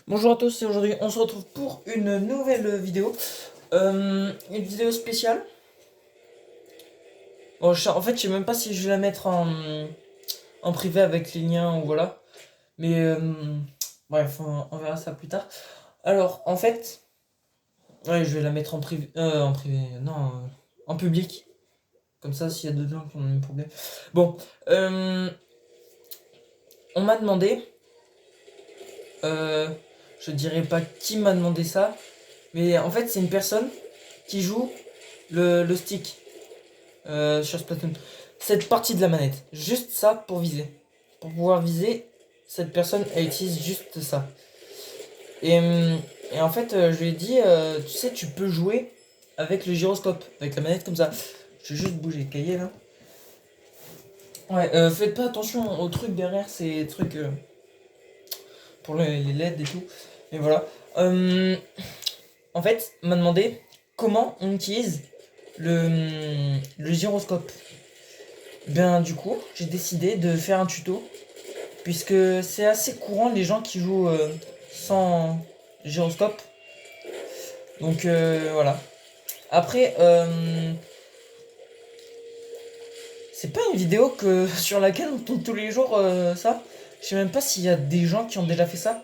Bonjour à tous et aujourd'hui on se retrouve pour une nouvelle vidéo. Une vidéo spéciale. Bon, en fait je sais même pas si je vais la mettre en privé avec les liens ou voilà. Mais bref, on verra ça plus tard. Alors en fait, ouais je vais la mettre en privé, non, en public. Comme ça s'il y a d'autres gens qui ont le même problème. Bon, on m'a demandé, euh, je dirais pas qui m'a demandé ça, mais en fait c'est une personne qui joue le stick. Sur Splatoon. Cette partie de la manette. Juste ça pour viser. Pour pouvoir viser, cette personne, elle utilise juste ça. Et, et en fait, je lui ai dit, tu sais, tu peux jouer avec le gyroscope, avec la manette comme ça. Je vais juste bouger le cahier là. Ouais, faites pas attention aux trucs derrière, ces trucs pour les LED et tout. Et voilà. Euh, En fait, on m'a demandé comment on utilise le gyroscope. Ben du coup, j'ai décidé de faire un tuto, puisque c'est assez courant les gens qui jouent sans gyroscope. Donc voilà. Après, c'est pas une vidéo sur laquelle on tourne tous les jours ça. Je sais même pas s'il y a des gens qui ont déjà fait ça.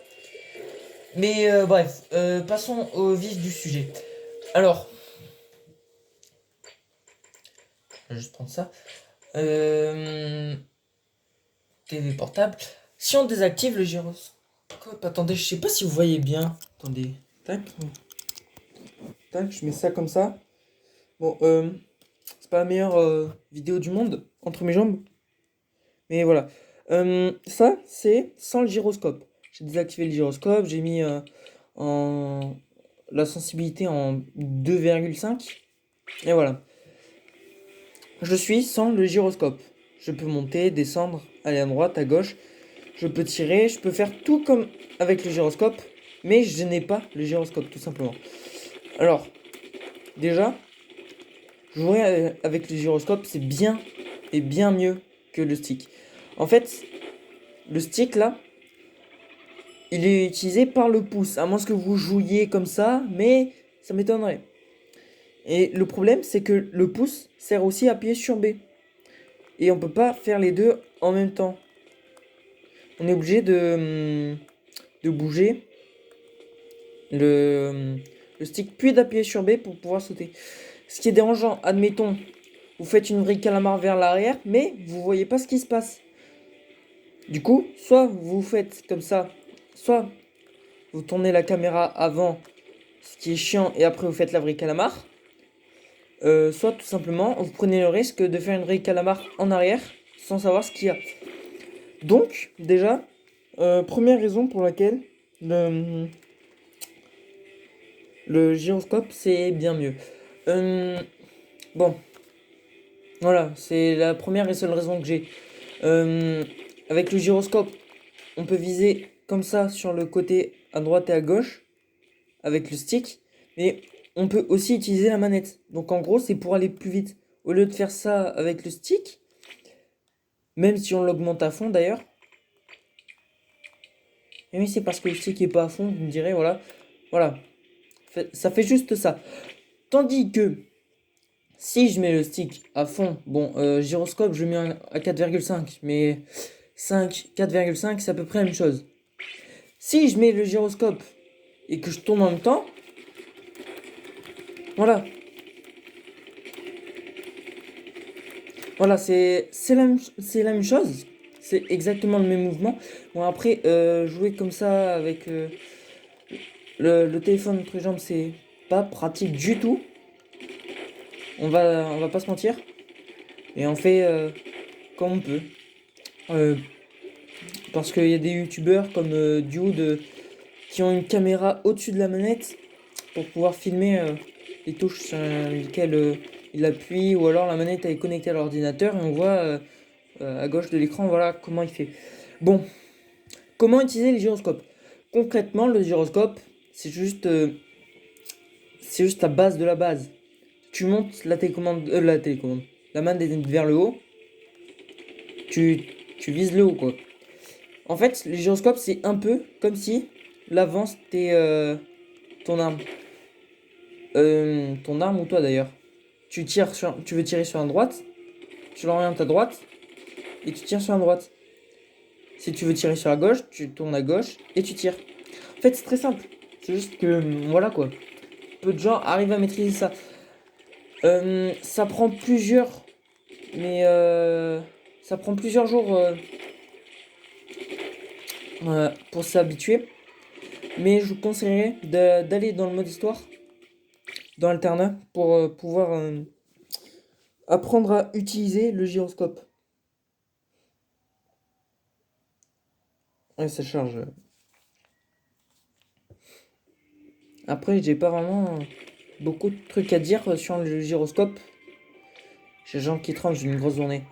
Mais bref, passons au vif du sujet. Alors, je vais juste prendre ça. Euh, TV portable. Si on désactive le gyroscope, attendez, je sais pas si vous voyez bien. Attendez, tac, tac, je mets ça comme ça. Bon, c'est pas la meilleure vidéo du monde entre mes jambes, mais voilà. Ça, c'est sans le gyroscope. J'ai désactivé le gyroscope, j'ai mis en la sensibilité en 2,5 et voilà. Je suis sans le gyroscope. Je peux monter, descendre, aller à droite, à gauche. Je peux tirer, je peux faire tout comme avec le gyroscope, mais je n'ai pas le gyroscope tout simplement. Alors, déjà, jouer avec le gyroscope, c'est bien et bien mieux que le stick. En fait, le stick là, il est utilisé par le pouce, à moins que vous jouiez comme ça, mais ça m'étonnerait. Et le problème, c'est que le pouce sert aussi à appuyer sur B. Et on peut pas faire les deux en même temps. On est obligé de bouger le stick, puis d'appuyer sur B pour pouvoir sauter. Ce qui est dérangeant, admettons, vous faites une vrille calamar vers l'arrière, mais vous voyez pas ce qui se passe. Du coup, soit vous faites comme ça, soit vous tournez la caméra avant, ce qui est chiant, et après vous faites la vrille calamar. Soit tout simplement, vous prenez le risque de faire une vrille calamar en arrière, sans savoir ce qu'il y a. Donc, déjà, première raison pour laquelle le gyroscope, c'est bien mieux. Bon, voilà, c'est la première et seule raison que j'ai. Avec le gyroscope, on peut viser comme ça sur le côté à droite et à gauche avec le stick, mais on peut aussi utiliser la manette. Donc en gros, c'est pour aller plus vite. Au lieu de faire ça avec le stick, même si on l'augmente à fond d'ailleurs. Et oui, c'est parce que le stick est pas à fond, vous me direz, voilà. Voilà, ça fait juste ça. Tandis que si je mets le stick à fond, bon, gyroscope, je mets à 4,5, mais 4,5, c'est à peu près la même chose. Si je mets le gyroscope et que je tourne en même temps, voilà. Voilà, c'est la même chose. C'est exactement le même mouvement. Bon, après, jouer comme ça avec le téléphone entre les jambes, c'est pas pratique du tout. On va pas se mentir. Et on fait comme on peut. Euh, Parce qu'il y a des youtubeurs comme Dude qui ont une caméra au-dessus de la manette pour pouvoir filmer les touches sur lesquelles il appuie, ou alors la manette est connectée à l'ordinateur et on voit à gauche de l'écran, voilà comment il fait. Bon, comment utiliser les gyroscopes? Concrètement, le gyroscope, c'est juste la base de la base. Tu montes la manette vers le haut, tu, tu vises le haut quoi. En fait, les gyroscopes, c'est un peu comme si l'avant c'était ton arme. Ton arme ou toi d'ailleurs. Tu veux tirer sur la droite, tu l'orientes à droite et tu tires sur la droite. Si tu veux tirer sur la gauche, tu tournes à gauche et tu tires. En fait, c'est très simple. C'est juste que, voilà quoi. Peu de gens arrivent à maîtriser ça. Ça prend plusieurs. Mais ça prend plusieurs jours pour s'habituer. Mais je vous conseillerais d'aller dans le mode histoire, dans Alternat, pour pouvoir apprendre à utiliser le gyroscope. Ouais, ça charge. Après, j'ai pas vraiment beaucoup de trucs à dire sur le gyroscope. J'ai les gens qui tremblent, j'ai une grosse journée.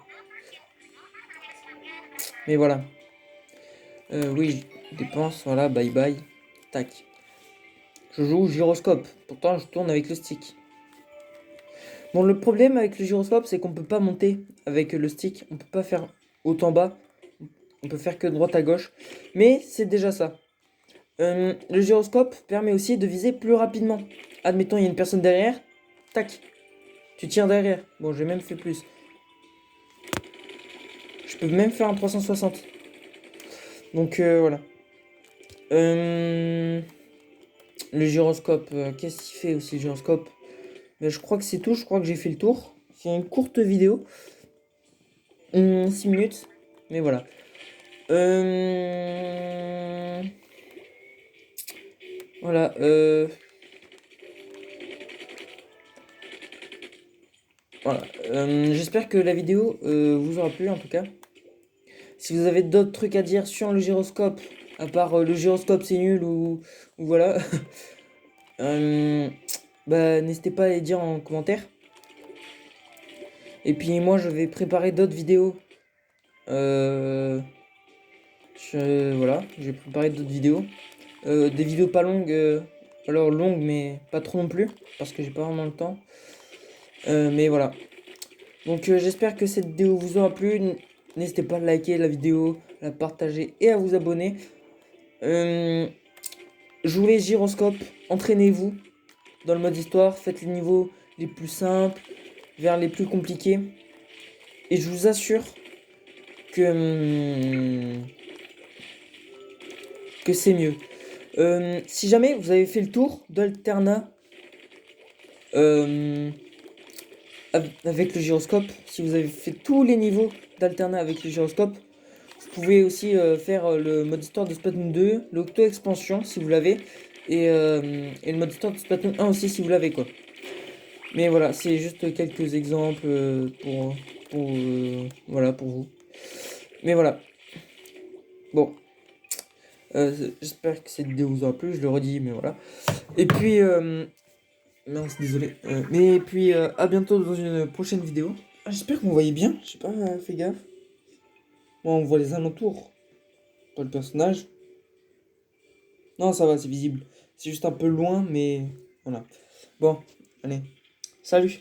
Mais voilà. Oui, je dépense, voilà, bye bye. Tac. Je joue au gyroscope. Pourtant, je tourne avec le stick. Bon, le problème avec le gyroscope, c'est qu'on peut pas monter avec le stick. On peut pas faire haut en bas. On peut faire que droite à gauche. Mais c'est déjà ça. Le gyroscope permet aussi de viser plus rapidement. Admettons, il y a une personne derrière. Tac. Tu tires derrière. Bon, j'ai même fait plus. Je peux même faire un 360. Donc voilà. Le gyroscope. Qu'est-ce qu'il fait aussi le gyroscope? Mais je crois que c'est tout. Je crois que j'ai fait le tour. C'est une courte vidéo. 6 minutes. Mais voilà. Voilà. Voilà. J'espère que la vidéo vous aura plu en tout cas. Si vous avez d'autres trucs à dire sur le gyroscope, à part le gyroscope c'est nul ou voilà, bah n'hésitez pas à les dire en commentaire. Et puis moi je vais préparer d'autres vidéos. Voilà, je vais préparer d'autres vidéos. Des vidéos pas longues, alors longues mais pas trop non plus, parce que j'ai pas vraiment le temps. Mais voilà. Donc j'espère que cette vidéo vous aura plu. N'hésitez pas à liker la vidéo, à la partager et à vous abonner. Jouez gyroscope, entraînez-vous dans le mode histoire, faites les niveaux les plus simples vers les plus compliqués. Et je vous assure que c'est mieux. Si jamais vous avez fait le tour d'Alternat avec le gyroscope, si vous avez fait tous les niveaux d'Alternat avec le gyroscope, vous pouvez aussi faire le mode histoire de Splatoon 2, l'auto-expansion si vous l'avez, et le mode histoire de Splatoon 1 aussi si vous l'avez quoi. Mais voilà, c'est juste quelques exemples voilà, pour vous. Mais voilà. Bon. J'espère que cette vidéo vous aura plu, je le redis, mais voilà. Et puis, mince, désolé. Mais puis, à bientôt dans une prochaine vidéo. Ah, j'espère que vous voyez bien, je sais pas, fais gaffe. Bon, on voit les alentours, pas le personnage. Non, ça va, c'est visible. C'est juste un peu loin, mais voilà. Bon, allez. Salut!